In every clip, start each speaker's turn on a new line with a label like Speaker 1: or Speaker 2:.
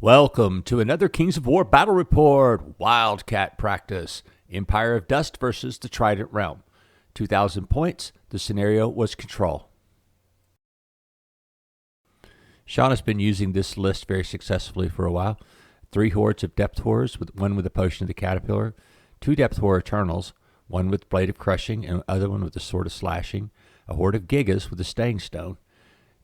Speaker 1: Welcome to another Kings of War battle report. Wildcat practice. Empire of Dust versus the Trident realm. 2,000 points. The scenario was control. Sean has been using this list very successfully for a while. 3 hordes of Depth Horrors, one with the Potion of the Caterpillar, 2 Depth Horror Eternals, one with Blade of Crushing and the other one with the Sword of Slashing, a horde of Gigas with the Staying Stone,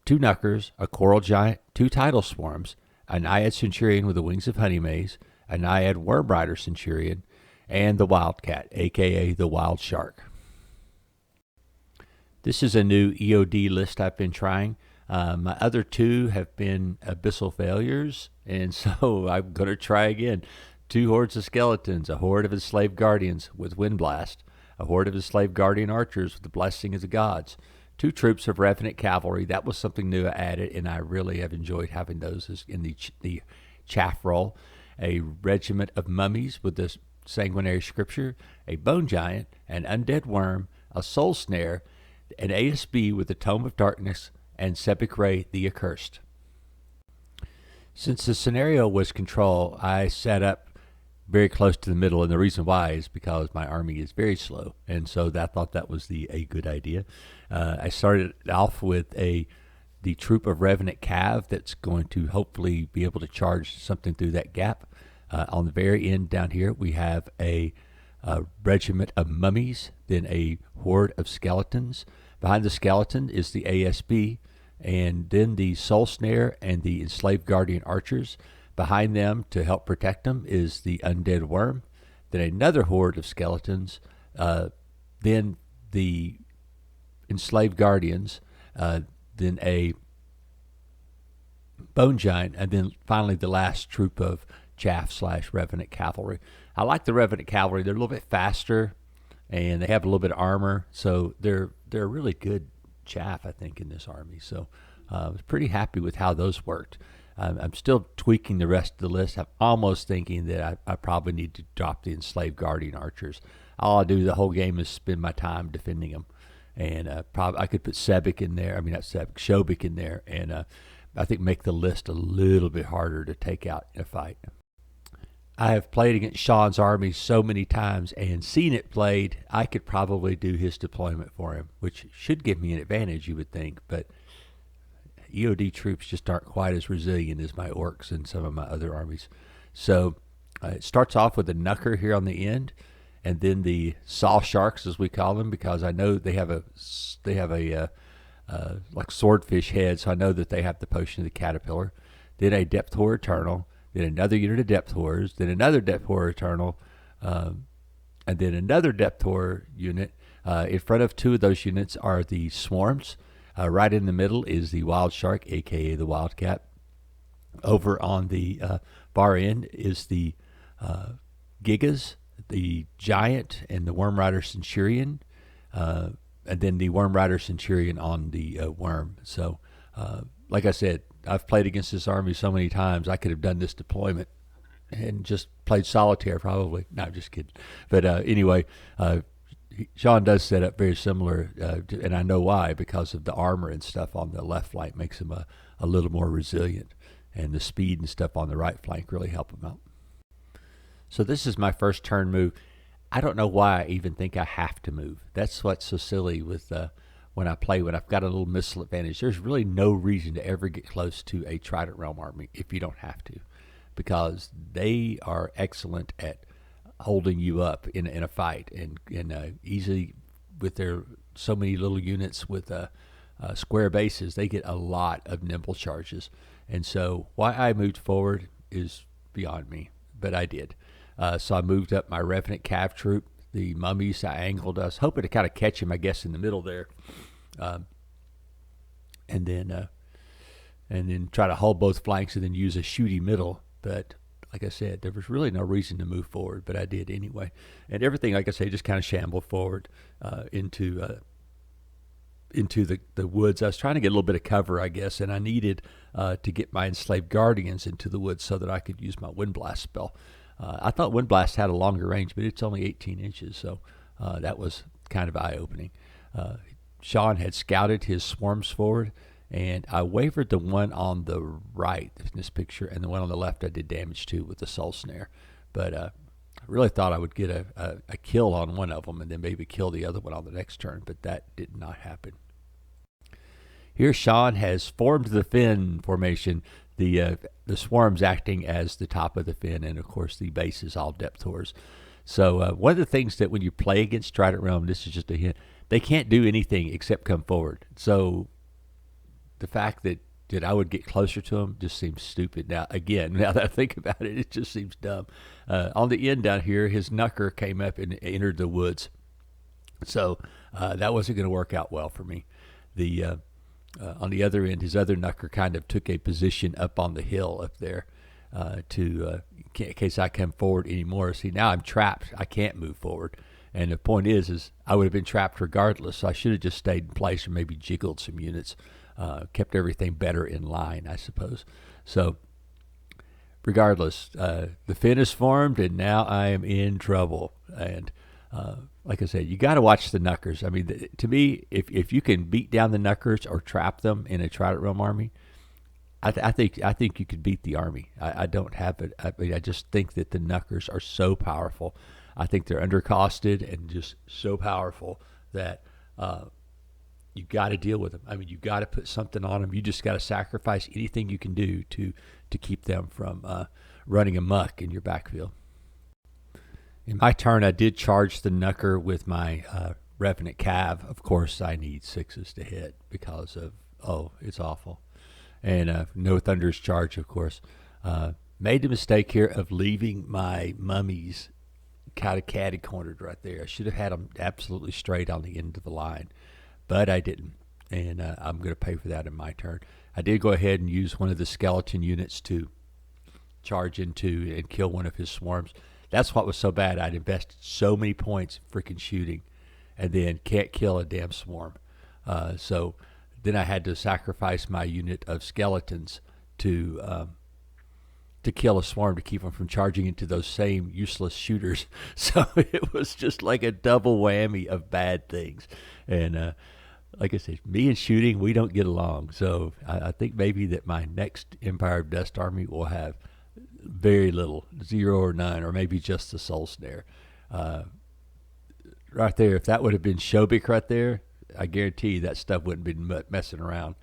Speaker 1: 2 Knuckers, a Coral Giant, 2 Tidal Swarms, a Naiad Centurion with the Wings of Honey Maze, a Naiad Worm Rider Centurion, and the Wildcat, a.k.a. the Wild Shark. This is a new EOD list I've been trying. My other 2 have been abyssal failures, and so I'm going to try again. 2 hordes of skeletons, a horde of enslaved guardians with Wind Blast, a horde of enslaved guardian archers with the Blessing of the Gods, 2 troops of Revenant Cavalry. That was something new I added, and I really have enjoyed having those in the chaff roll. A regiment of mummies with the Sanguinary Scripture, a Bone Giant, an Undead Worm, a Soul Snare, an ASB with the Tome of Darkness, and Sepik Ray the Accursed. Since the scenario was control, I set up very close to the middle, and the reason why is because my army is very slow, and so I thought that was a good idea. I started off with the troop of Revenant Cav that's going to hopefully be able to charge something through that gap. On the very end down here, we have a regiment of mummies, then a horde of skeletons. Behind the skeleton is the ASB, and then the Soul Snare and the Enslaved Guardian Archers. Behind them, to help protect them, is the Undead Worm, then another horde of skeletons, then the Enslaved Guardians, then a Bone Giant, and then finally the last troop of chaff/Revenant Cavalry. I like the Revenant Cavalry. They're a little bit faster, and they have a little bit of armor, so they're really good chaff, I think, in this army. So I was pretty happy with how those worked. I'm still tweaking the rest of the list. I'm almost thinking that I probably need to drop the Enslaved Guardian Archers. All I do the whole game is spend my time defending them. And probably I could put Sebik in there. I mean, not Sebik, Shobik in there. And I think make the list a little bit harder to take out in a fight. I have played against Sean's army so many times and seen it played. I could probably do his deployment for him, which should give me an advantage, you would think. But EOD troops just aren't quite as resilient as my orcs and some of my other armies. So it starts off with a Knucker here on the end, and then the Saw Sharks, as we call them, because I know they have a like swordfish head, so I know that they have the Potion of the Caterpillar. Then a Depth Horror Eternal, then another unit of Depth Horrors, then another Depth Horror Eternal, and then another Depth Horror unit. In front of 2 of those units are the Swarms. Right in the middle is the Wild Shark, a.k.a. the Wildcat. Over on the far end is the Gigas, the Giant, and the Worm Rider Centurion, and then the Worm Rider Centurion on the Worm. So, like I said, I've played against this army so many times, I could have done this deployment and just played solitaire probably. No, I'm just kidding. But anyway, Sean does set up very similar, and I know why, because of the armor and stuff on the left flank makes him a little more resilient, and the speed and stuff on the right flank really help him out. So this is my first turn move. I don't know why I even think I have to move. That's what's so silly with when I've got a little missile advantage. There's really no reason to ever get close to a Trident Realm army if you don't have to, because they are excellent at holding you up in a fight, and easily with their so many little units with square bases, they get a lot of nimble charges. And so why I moved forward is beyond me, but I did. So I moved up my Revenant Cav troop, the mummies. I angled us, hoping to kind of catch him, I guess, in the middle there, and then try to hold both flanks and then use a shooty middle. But like I said, there was really no reason to move forward, but I did anyway. And everything, like I say, just kind of shambled forward into the woods. I was trying to get a little bit of cover, I guess, and I needed to get my Enslaved Guardians into the woods so that I could use my Wind Blast spell. I thought Wind Blast had a longer range, but it's only 18 inches, so that was kind of eye-opening. Sean had scouted his swarms forward, and I wavered the one on the right in this picture, and the one on the left I did damage to with the soul snare. But I really thought I would get a kill on one of them and then maybe kill the other one on the next turn, but that did not happen. Here Sean has formed the fin formation, the swarms acting as the top of the fin, and of course the base is all depth tours. So one of the things that when you play against Trident Realm, this is just a hint, they can't do anything except come forward. So the fact that I would get closer to them just seems stupid. Now, again, now that I think about it, it just seems dumb. On the end down here, his knucker came up and entered the woods. So that wasn't going to work out well for me. On the other end, his other knucker kind of took a position up on the hill up there in case I come forward anymore. See, now I'm trapped. I can't move forward. And the point is I would have been trapped regardless. So I should have just stayed in place or maybe jiggled some units, kept everything better in line, I suppose. So regardless, the fin is formed, and now I am in trouble. And like I said, you got to watch the knuckers. I mean, to me, if you can beat down the knuckers or trap them in a Trident Realm army, I think you could beat the army. I don't have it. I mean, I just think that the knuckers are so powerful. I think they're undercosted and just so powerful that you got to deal with them. I mean, you got to put something on them. You just got to sacrifice anything you can do to keep them from running amok in your backfield. In my turn, I did charge the knucker with my Revenant Cav. Of course, I need 6s to hit because of, it's awful. And no Thunder's Charge, of course. Made the mistake here of leaving my mummies kind of catty-cornered right there. I should have had them absolutely straight on the end of the line, but I didn't. And I'm going to pay for that in my turn. I did go ahead and use one of the skeleton units to charge into and kill one of his swarms. That's what was so bad. I'd invested so many points freaking shooting and then can't kill a damn swarm. So then I had to sacrifice my unit of skeletons to kill a swarm to keep them from charging into those same useless shooters. So it was just like a double whammy of bad things. And like I said, me and shooting, we don't get along. So I think maybe that my next Empire of Dust army will have very little, 0 or none, or maybe just the soul snare. Right there, if that would have been Shobik right there, I guarantee you that stuff wouldn't have been messing around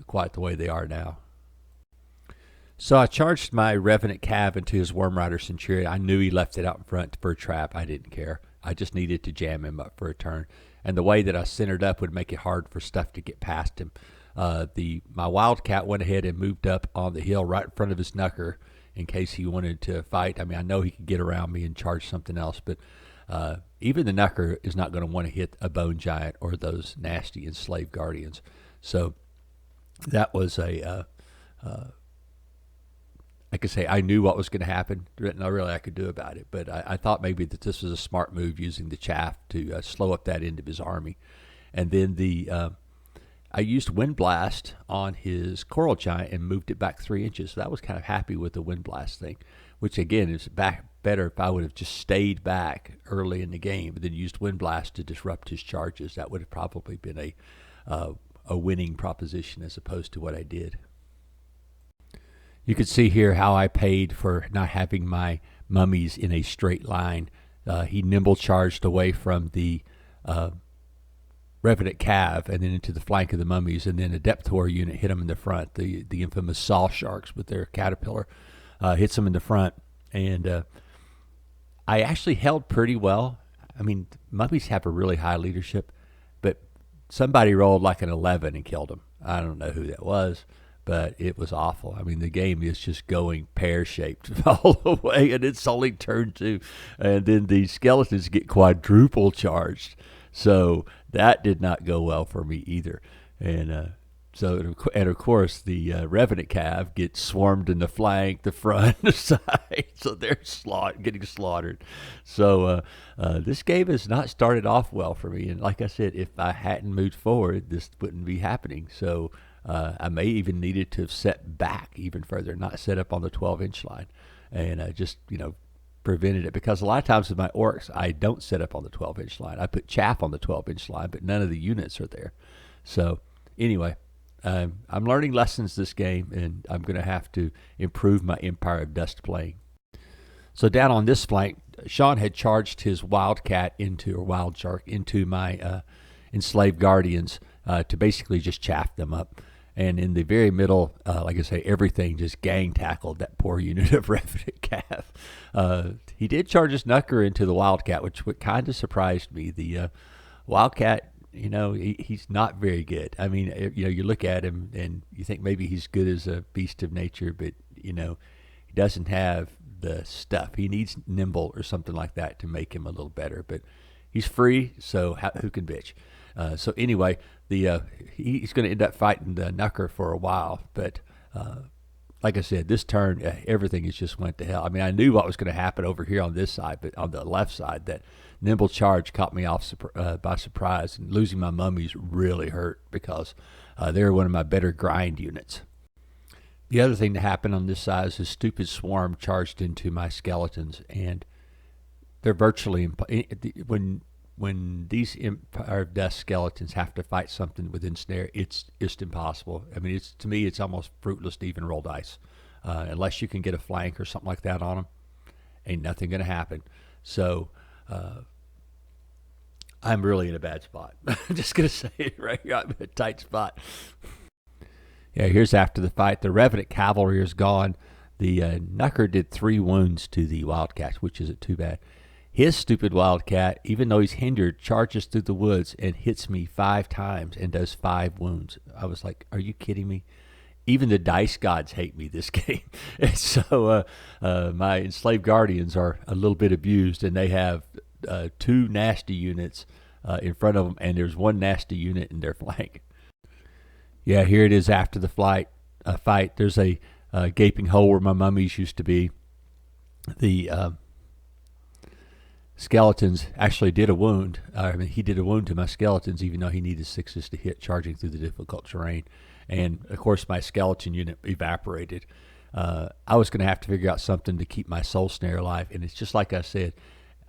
Speaker 1: quite the way they are now. So I charged my Revenant Cav into his Worm Rider Centurion. I knew he left it out in front for a trap. I didn't care. I just needed to jam him up for a turn. And the way that I centered up would make it hard for stuff to get past him. My Wildcat went ahead and moved up on the hill right in front of his knucker in case he wanted to fight. I mean, I know he could get around me and charge something else, but even the knucker is not going to want to hit a Bone Giant or those nasty enslaved guardians. So that was like I say, I knew what was going to happen. Not really I could do about it, but I thought maybe that this was a smart move using the chaff to slow up that end of his army. And then I used Wind Blast on his Coral Giant and moved it back 3 inches. So that was kind of happy with the Wind Blast thing, which again is better if I would have just stayed back early in the game and then used Wind Blast to disrupt his charges. That would have probably been a winning proposition as opposed to what I did. You can see here how I paid for not having my mummies in a straight line. He nimble charged away from the Revenant Cav and then into the flank of the mummies, and then a Depthor unit hit him in the front. The infamous Saw Sharks with their caterpillar hits him in the front, and I actually held pretty well. I mean, mummies have a really high leadership, but somebody rolled like an 11 and killed him. I don't know who that was, but it was awful. I mean, the game is just going pear-shaped all the way, and it's only turn 2, and then the skeletons get quadruple charged. So that did not go well for me either. And of course, the Revenant Cav gets swarmed in the flank, the front, the side. So they're getting slaughtered. So this game has not started off well for me. And like I said, if I hadn't moved forward, this wouldn't be happening. So I may even needed to have set back even further, not set up on the 12-inch line. And just, prevented it, because a lot of times with my orcs I don't set up on the 12-inch line. I put chaff on the 12-inch line, but none of the units are there. So anyway, I'm learning lessons this game, and I'm going to have to improve my Empire of Dust playing. So down on this flank, Sean had charged his Wildcat or Wild Shark into my Enslaved Guardians to basically just chaff them up. And in the very middle, like I say, everything just gang tackled that poor unit of Revenant Cav. He did charge his Knucker into the Wildcat, which kind of surprised me. The Wildcat, he's not very good. I mean, you look at him and you think maybe he's good as a beast of nature, but, he doesn't have the stuff. He needs nimble or something like that to make him a little better. But he's free, so who can bitch? So anyway, he's going to end up fighting the Knucker for a while. But like I said, this turn, everything has just went to hell. I mean, I knew what was going to happen over here on this side, but on the left side, that nimble charge caught me off by surprise, and losing my mummies really hurt because they're one of my better grind units. The other thing that happened on this side is this stupid swarm charged into my skeletons, and they're virtually when these Empire of Dust skeletons have to fight something with ensnare, it's just impossible. I mean, to me, it's almost fruitless to even roll dice unless you can get a flank or something like that on them. Ain't nothing going to happen. So I'm really in a bad spot. I'm just going to say it right here. I'm in a tight spot. Yeah, here's after the fight. The Revenant Cavalry is gone. The Knucker did 3 wounds to the Wildcat, which isn't too bad. His stupid Wildcat, even though he's hindered, charges through the woods and hits me 5 times and does 5 wounds. I was like, are you kidding me? Even the dice gods hate me this game. And so my Enslaved Guardians are a little bit abused, and they have 2 nasty units in front of them, and there's 1 nasty unit in their flank. Yeah, here it is after the fight. There's a gaping hole where my mummies used to be. The skeletons actually did a wound. He did a wound to my skeletons, even though he needed 6s to hit, charging through the difficult terrain. And, of course, my skeleton unit evaporated. I was going to have to figure out something to keep my soul snare alive. And it's just like I said,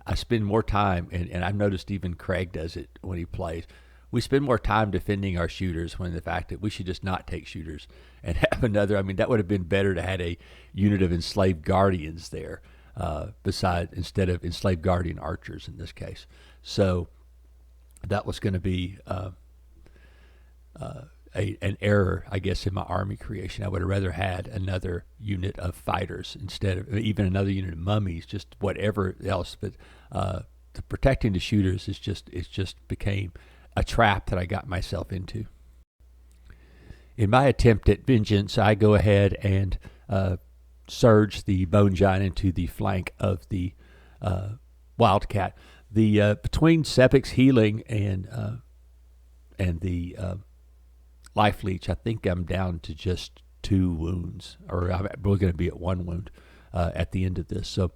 Speaker 1: I spend more time, and I've noticed even Craig does it when he plays. We spend more time defending our shooters when the fact that we should just not take shooters and have another. I mean, that would have been better to have a unit of Enslaved Guardians there instead of Enslaved Guardian archers in this case. So that was going to be an error, I guess, in my army creation. I would have rather had another unit of fighters instead of even another unit of mummies, just whatever else. But the protecting the shooters is just became a trap that I got myself into. In my attempt at vengeance, I go ahead and surge the Bone Giant into the flank of the Wildcat. The between Sepic's healing and the life leech, I think I'm down to just 2 wounds, or I'm really going to be at 1 wound at the end of this. So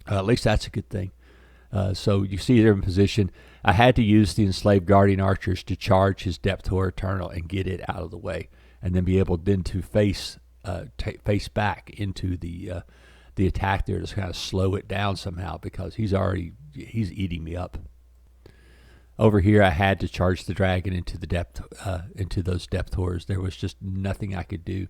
Speaker 1: at least that's a good thing. So you see they're in position. I had to use the Enslaved Guardian archers to charge his Depth Horror Eternal and get it out of the way, and then be able then to face back into the attack there to kind of slow it down somehow, because he's eating me up. Over here, I had to charge the dragon into those depth horrors. There was just nothing I could do.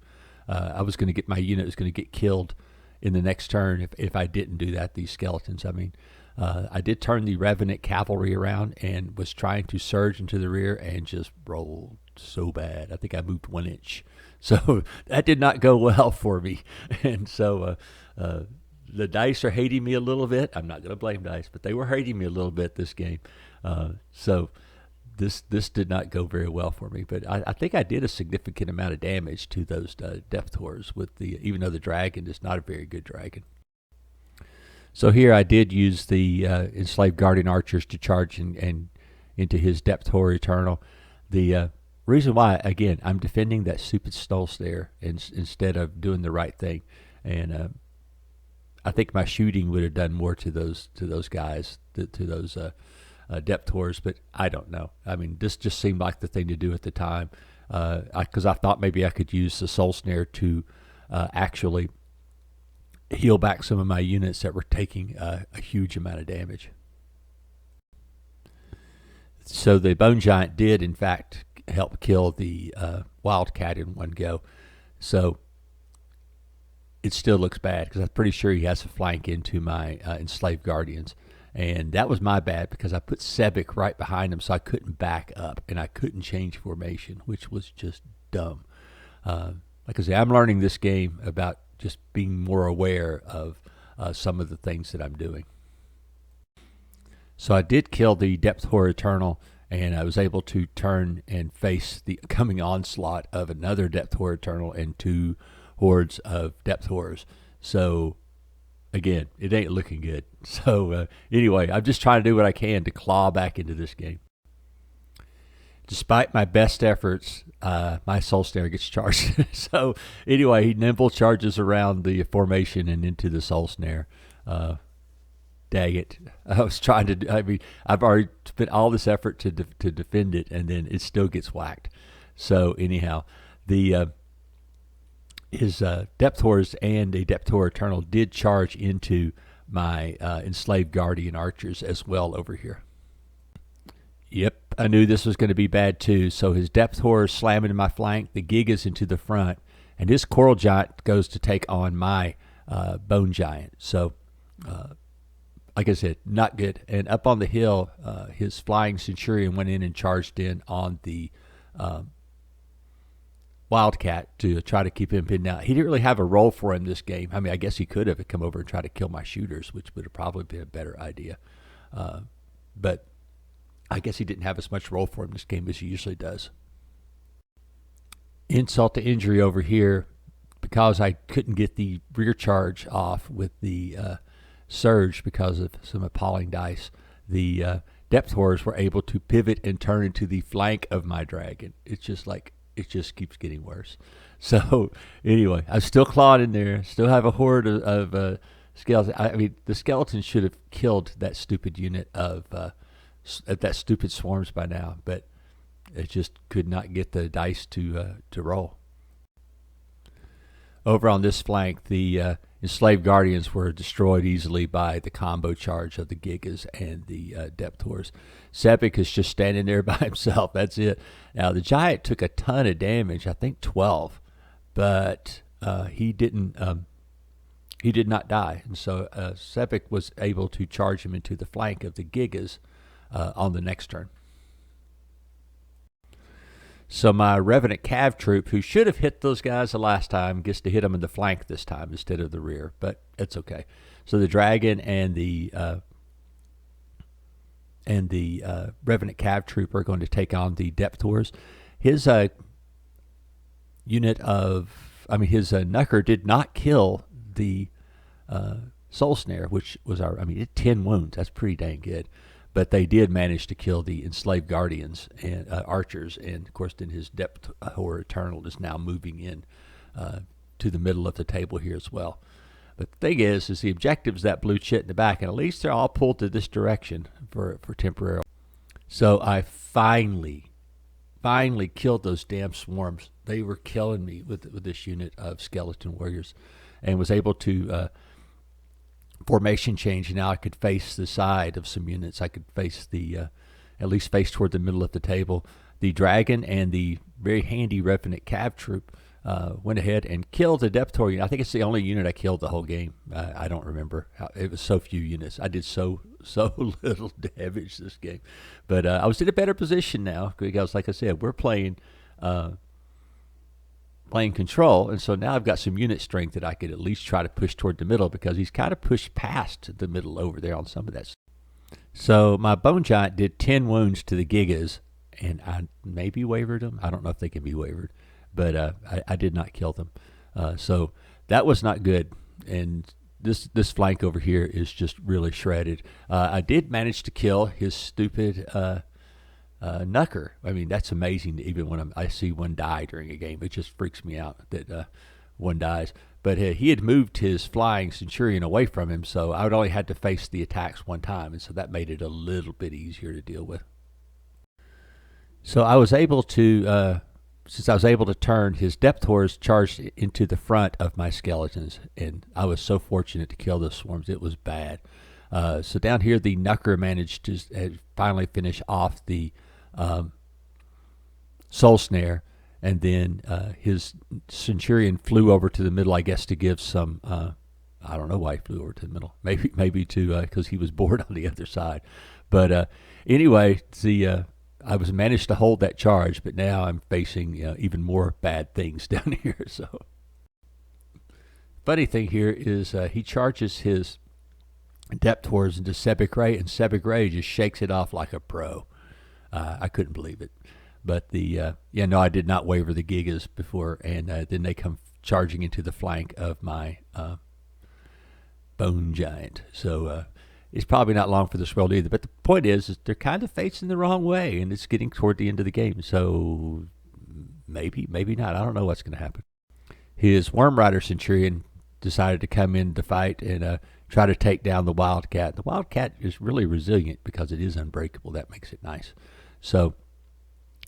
Speaker 1: I was going to get my unit was going to get killed in the next turn if I didn't do that. These skeletons. I mean, I did turn the Revenant Cavalry around and was trying to surge into the rear and just rolled so bad. I think I moved 1 inch. So that did not go well for me. And so the dice are hating me a little bit. I'm not going to blame dice, but they were hating me a little bit this game. So this did not go very well for me. But I think I did a significant amount of damage to those depth horrors even though the dragon is not a very good dragon. So here I did use the Enslaved Guardian archers to charge and into his Depth Horror Eternal. The reason why, again, I'm defending that stupid Soul Snare instead of doing the right thing. And I think my shooting would have done more to those guys, to those Depth Horrors, but I don't know. I mean, this just seemed like the thing to do at the time, because I thought maybe I could use the Soul Snare to actually heal back some of my units that were taking a huge amount of damage. So the Bone Giant did, in fact, help kill the Wildcat in one go. So it still looks bad because I'm pretty sure he has a flank into my enslaved guardians. And that was my bad because I put Sebek right behind him, so I couldn't back up and I couldn't change formation, which was just dumb. Like I say, I'm learning this game about just being more aware of some of the things that I'm doing. So I did kill the Depth Horror Eternal, and I was able to turn and face the coming onslaught of another Depth Horror Eternal and 2 hordes of Depth Horrors. So again, it ain't looking good. So anyway, I'm just trying to do what I can to claw back into this game. Despite my best efforts, my Soul Snare gets charged. So anyway, he nimble charges around the formation and into the Soul Snare. Dang it. I was trying to, I mean, I've already spent all this effort to defend it, and then it still gets whacked. So anyhow, his Depth Horrors and a Depth Horror Eternal did charge into my enslaved Guardian Archers as well over here. Yep, I knew this was going to be bad too. So his Depth Horror slam into my flank, the Gigas into the front, and his Coral Giant goes to take on my Bone Giant. So, like I said, not good. And up on the hill, his Flying Centurion went in and charged in on the Wildcat to try to keep him pinned down. He didn't really have a role for him this game. I mean, I guess he could have come over and tried to kill my shooters, which would have probably been a better idea. But I guess he didn't have as much role for him this game as he usually does. Insult to injury over here, because I couldn't get the rear charge off with the surge because of some appalling dice. The Depth Horrors were able to pivot and turn into the flank of my dragon. It's just like, it just keeps getting worse. So anyway, I'm still clawed in there, still have a horde of skeletons. I mean, the skeletons should have killed that stupid unit of that stupid swarms by now, but it just could not get the dice to roll. Over on this flank, the enslaved guardians were destroyed easily by the combo charge of the Gigas and the Depth Horrors. Sebek is just standing there by himself. That's it. Now the giant took a ton of damage, I think 12, but he didn't. He did not die, and so Sebek was able to charge him into the flank of the Gigas on the next turn. So my Revenant Cav troop, who should have hit those guys the last time, gets to hit them in the flank this time instead of the rear, but it's okay. So the dragon and the Revenant Cav troop are going to take on the Depth Horrors. His unit of, his Knucker did not kill the Soul Snare, which was it had 10 wounds. That's pretty dang good. But they did manage to kill the enslaved guardians and archers, and of course, then his Depth Horror Eternal is now moving in to the middle of the table here as well. But the thing is the objective's that blue chit in the back, and at least they're all pulled to this direction for temporary. So I finally killed those damn swarms. They were killing me with this unit of skeleton warriors, and was able to formation change. Now I could face the side of some units. I could face at least face toward the middle of the table. The dragon and the very handy Revenant Cav troop went ahead and killed the Depth Horror unit. I think it's the only unit I killed the whole game. I don't remember. It was so few units. I did so little damage this game. But I was in a better position now because, like I said, we're playing control, and so now I've got some unit strength that I could at least try to push toward the middle, because he's kind of pushed past the middle over there on some of that. So my Bone Giant did 10 wounds to the Gigas, and I maybe wavered them. I don't know if they can be wavered, but I did not kill them. So that was not good, and this flank over here is just really shredded. I did manage to kill his stupid Knucker. I mean, that's amazing. Even when I see one die during a game, it just freaks me out that one dies. But he had moved his Flying Centurion away from him, so I would only had to face the attacks one time, and so that made it a little bit easier to deal with. So I was able to, since I was able to turn, his Depth Horrors charged into the front of my skeletons, and I was so fortunate to kill those swarms. It was bad. So down here, the Knucker managed to finally finish off the soul snare, and then his Centurion flew over to the middle, I guess, to give some. I don't know why he flew over to the middle. Maybe to because he was bored on the other side. But anyway, I was managed to hold that charge, but now I'm facing even more bad things down here. So funny thing here is he charges his depth horse into Sebic Ray, and Sebic Ray just shakes it off like a pro. I couldn't believe it. But no, I did not waver the Gigas before, and then they come charging into the flank of my Bone Giant. So it's probably not long for this world either. But the point is they're kind of facing the wrong way, and it's getting toward the end of the game. So maybe not. I don't know what's going to happen. His Worm Rider Centurion decided to come in to fight and try to take down the Wildcat. The Wildcat is really resilient because it is unbreakable. That makes it nice. So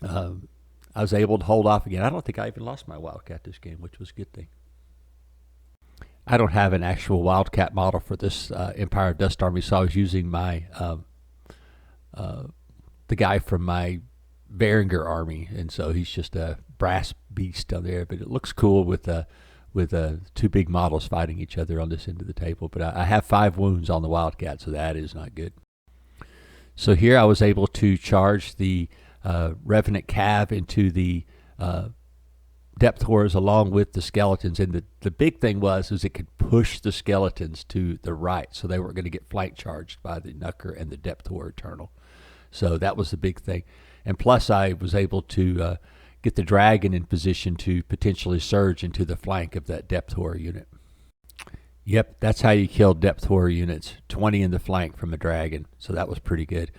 Speaker 1: I was able to hold off again. I don't think I even lost my Wildcat this game, which was a good thing. I don't have an actual Wildcat model for this Empire of Dust army, so I was using my the guy from my Varangur army, and so he's just a brass beast down there. But it looks cool with two big models fighting each other on this end of the table. But I have 5 wounds on the Wildcat, so that is not good. So here I was able to charge the Revenant Cav into the depth horrors along with the skeletons, and the big thing was it could push the skeletons to the right, so they weren't going to get flank charged by the Knucker and the depth horror Eternal. So that was the big thing, and plus I was able to get the dragon in position to potentially surge into the flank of that depth horror unit. Yep, that's how you kill depth horror units. 20 in the flank from a dragon, so that was pretty good.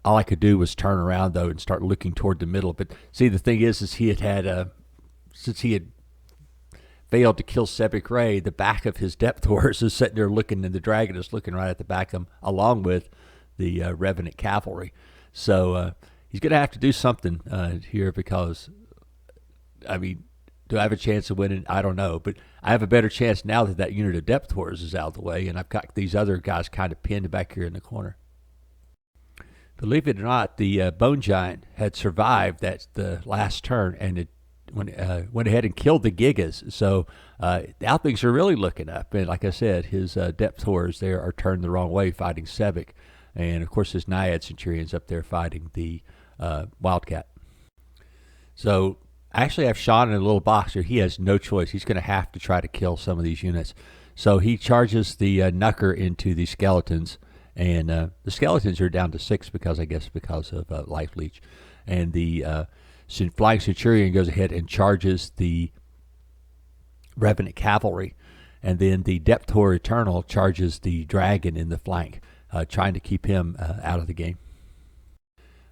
Speaker 1: All I could do was turn around, though, and start looking toward the middle. But see, the thing is he had since he had failed to kill Sebic Ray, the back of his depth horse is sitting there looking, and the dragon is looking right at the back of him, along with the Revenant Cavalry. So he's going to have to do something here because, I mean, do I have a chance of winning? I don't know. But I have a better chance now that unit of depth horse is out of the way, and I've got these other guys kind of pinned back here in the corner. Believe it or not, the Bone Giant had survived the last turn, and it went ahead and killed the Gigas. So now things are really looking up. And like I said, his depth horrors there are turned the wrong way, fighting Sebic. And, of course, his Naiad Centurion's up there fighting the Wildcat. So I actually have Sean in a little box here. He has no choice. He's going to have to try to kill some of these units. So he charges the Knucker into the skeletons. And the skeletons are down to 6 because of Life Leech. And the Flying Centurion goes ahead and charges the Revenant Cavalry. And then the Depth Horror Eternal charges the Dragon in the flank, trying to keep him out of the game.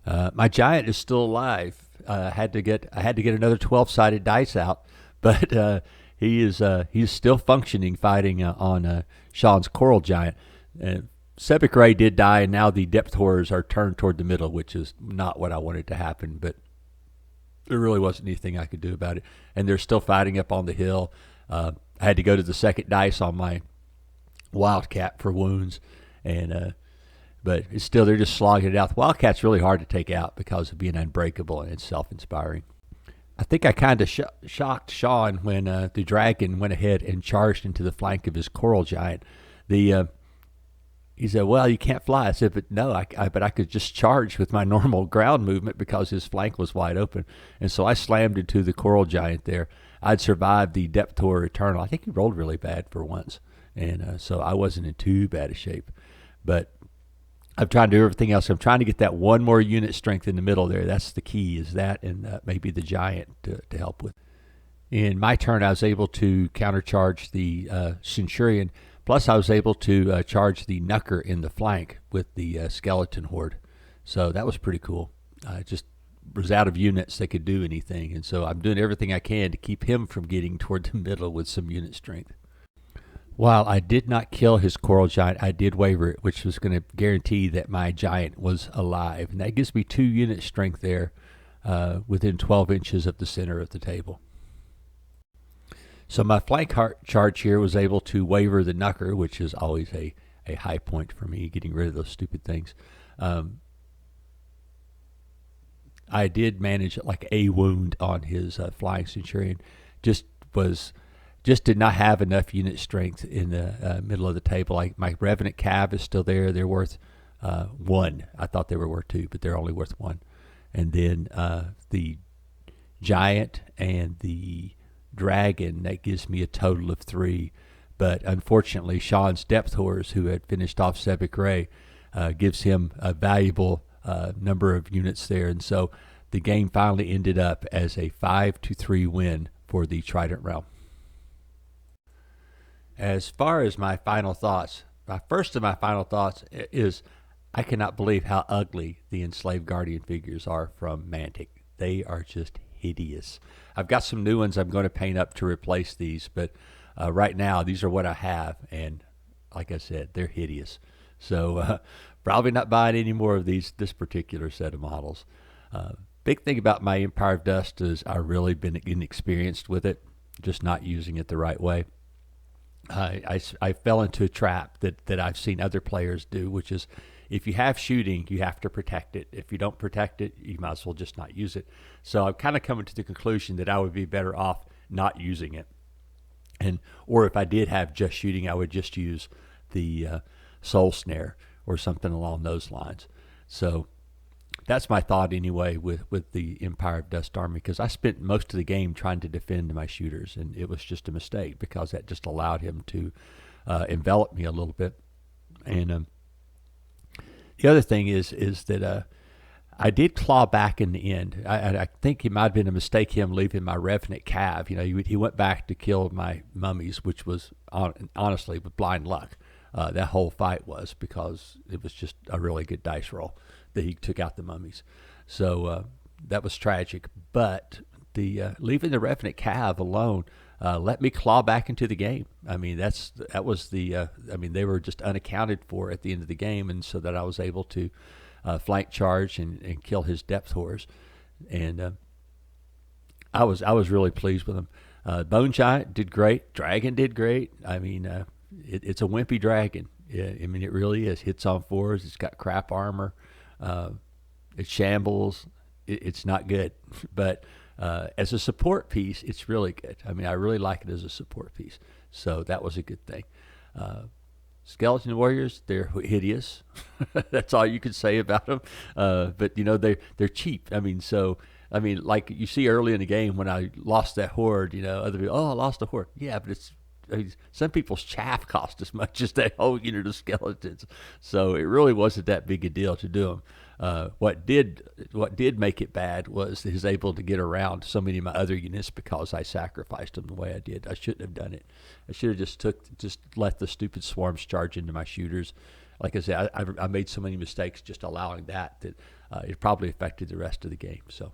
Speaker 1: My Giant is still alive. I had to get another 12-sided dice out, but he's still functioning, fighting on Sean's Coral Giant. Sebic Ray did die, and now the depth horrors are turned toward the middle, which is not what I wanted to happen, but there really wasn't anything I could do about it. And they're still fighting up on the hill. I had to go to the second dice on my Wildcat for wounds, and but it's still, they're just slogging it out. The Wildcat's really hard to take out because of being unbreakable and it's self-inspiring. I think I kind of shocked Sean when the dragon went ahead and charged into the flank of his Coral Giant. He said, well, you can't fly. I said, but no, but I could just charge with my normal ground movement because his flank was wide open. And so I slammed into the Coral Giant there. I'd survived the Depth Horror Eternal. I think he rolled really bad for once. And so I wasn't in too bad a shape. But I'm trying to do everything else. I'm trying to get that one more unit strength in the middle there. That's the key, is that and maybe the Giant to help with. In my turn, I was able to countercharge the Centurion. Plus, I was able to charge the Knucker in the flank with the Skeleton Horde. So that was pretty cool. I just was out of units that could do anything. And so I'm doing everything I can to keep him from getting toward the middle with some unit strength. While I did not kill his Coral Giant, I did waver it, which was going to guarantee that my Giant was alive. And that gives me 2 unit strength there within 12 inches of the center of the table. So my flank charge here was able to waver the Knucker, which is always a high point for me, getting rid of those stupid things. I did manage like a wound on his flying centurion. Just was just did not have enough unit strength in the middle of the table. Like my Revenant Cav is still there. They're worth one. I thought they were worth two, but they're only worth one. And then the Giant and the Dragon, that gives me a total of three. But unfortunately, Sean's Depth Horrors, who had finished off Sebic Ray, gives him a valuable number of units there. And so the game finally ended up as a 5-3 win for the Trident realm. As far as my final thoughts, my first of my final thoughts is I cannot believe how ugly the Enslaved Guardian figures are from Mantic. They are just hideous. I've got some new ones I'm going to paint up to replace these, but right now these are what I have, and like I said, they're hideous. So probably not buying any more of this particular set of models. Big thing about my Empire of Dust is I've really been inexperienced with it, just not using it the right way. I fell into a trap that I've seen other players do, which is if you have shooting, you have to protect it. If you don't protect it, you might as well just not use it. So I'm kind of coming to the conclusion that I would be better off not using it. Or if I did have just shooting, I would just use the Soul Snare or something along those lines. So that's my thought anyway with the Empire of Dust army, because I spent most of the game trying to defend my shooters, and it was just a mistake because that just allowed him to envelop me a little bit. And the other thing is that I did claw back in the end. I think it might have been a mistake him leaving my Revenant Cav. You know, he went back to kill my mummies, which was honestly with blind luck. That whole fight was because it was just a really good dice roll that he took out the mummies. So that was tragic. But the leaving the Revenant Cav alone let me claw back into the game. I mean, that was the. I mean, they were just unaccounted for at the end of the game, and so that I was able to flank charge and kill his Depth Horrors, and I was really pleased with him. Bone Giant did great. Dragon did great. I mean, it's a wimpy dragon. I mean, it really is. Hits on fours. It's got crap armor. It shambles. It's not good, but as a support piece, it's really good. I mean, I really like it as a support piece. So that was a good thing. Skeleton Warriors, they're hideous. That's all you can say about them. But you know, they're cheap. I mean, like you see early in the game when I lost that horde, you know, other people, I lost a horde. Yeah, but some people's chaff cost as much as that whole unit of skeletons. So it really wasn't that big a deal to do them. What did make it bad was he was able to get around so many of my other units because I sacrificed them the way I did. I shouldn't have done it. I should have just let the stupid swarms charge into my shooters. Like I said, I made so many mistakes just allowing that it probably affected the rest of the game. So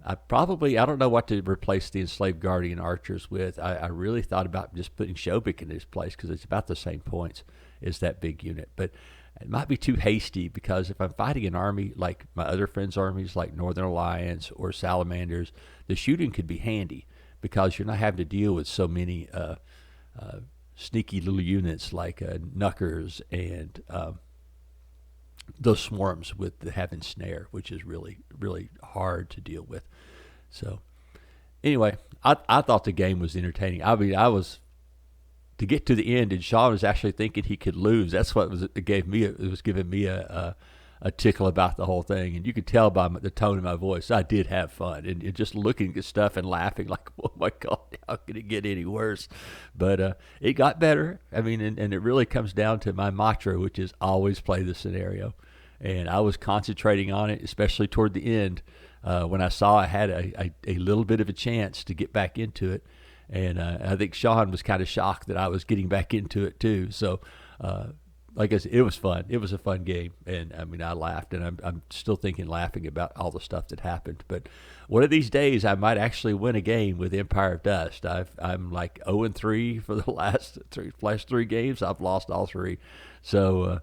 Speaker 1: I don't know what to replace the Enslaved Guardian archers with. I really thought about just putting Shobik in his place because it's about the same points as that big unit. But it might be too hasty because if I'm fighting an army like my other friends' armies, like Northern Alliance or Salamanders, the shooting could be handy because you're not having to deal with so many sneaky little units like Knuckers and those swarms with the Heaven Snare, which is really, really hard to deal with. So anyway, I thought the game was entertaining. I mean, I was to get to the end, and Sean was actually thinking he could lose. That's what it was giving me a tickle about the whole thing. And you could tell by the tone of my voice, I did have fun. And just looking at stuff and laughing like, oh my God, how could it get any worse? But it got better. I mean, and it really comes down to my mantra, which is always play the scenario. And I was concentrating on it, especially toward the end, when I saw I had a little bit of a chance to get back into it. And I think Sean was kind of shocked that I was getting back into it too. So, like I said, it was fun. It was a fun game, and I mean, I laughed, and I'm still laughing about all the stuff that happened. But one of these days, I might actually win a game with Empire of Dust. I'm like 0-3 for the last three games. I've lost all three, so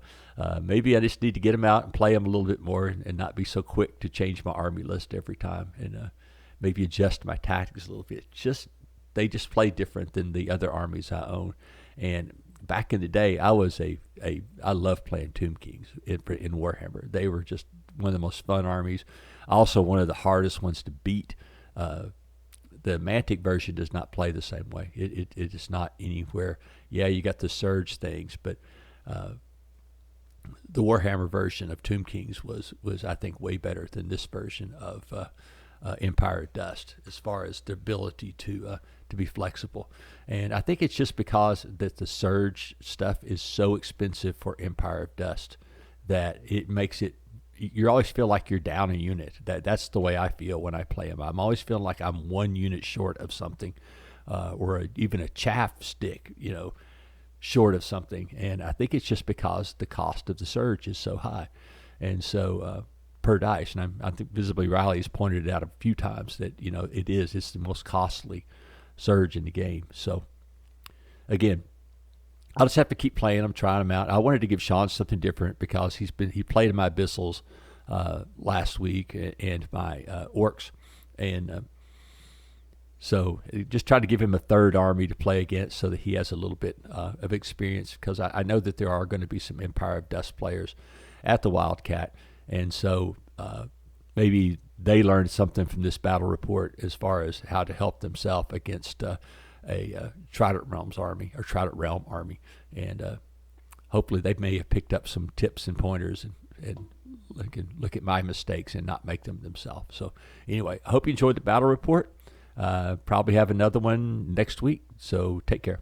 Speaker 1: maybe I just need to get them out and play them a little bit more, and not be so quick to change my army list every time, and maybe adjust my tactics a little bit. They just play different than the other armies I own. And back in the day, I loved playing Tomb Kings in Warhammer. They were just one of the most fun armies. Also, one of the hardest ones to beat. The Mantic version does not play the same way. It is not anywhere. Yeah, you got the Surge things, but the Warhammer version of Tomb Kings was I think way better than this version of Empire of Dust as far as the ability to be flexible. And I think it's just because that the Surge stuff is so expensive for Empire of Dust that it makes it, you always feel like you're down a unit. That's the way I feel when I play them. I'm always feeling like I'm one unit short of something, or even a chaff stick, short of something. And I think it's just because the cost of the Surge is so high. And so per dice, and I think Visibly Riley has pointed it out a few times that, it's the most costly Surge in the game. So again, I'll just have to keep playing them, trying them out. I wanted to give Sean something different because he played in my Abyssals last week and my Orcs, and so just trying to give him a third army to play against so that he has a little bit of experience, because I know that there are going to be some Empire of Dust players at the Wildcat, and so maybe they learned something from this battle report as far as how to help themselves against a Trident Realms army or Trident Realm army, and hopefully they may have picked up some tips and pointers and look at my mistakes and not make them themselves. So anyway, I hope you enjoyed the battle report. Probably have another one next week, so take care.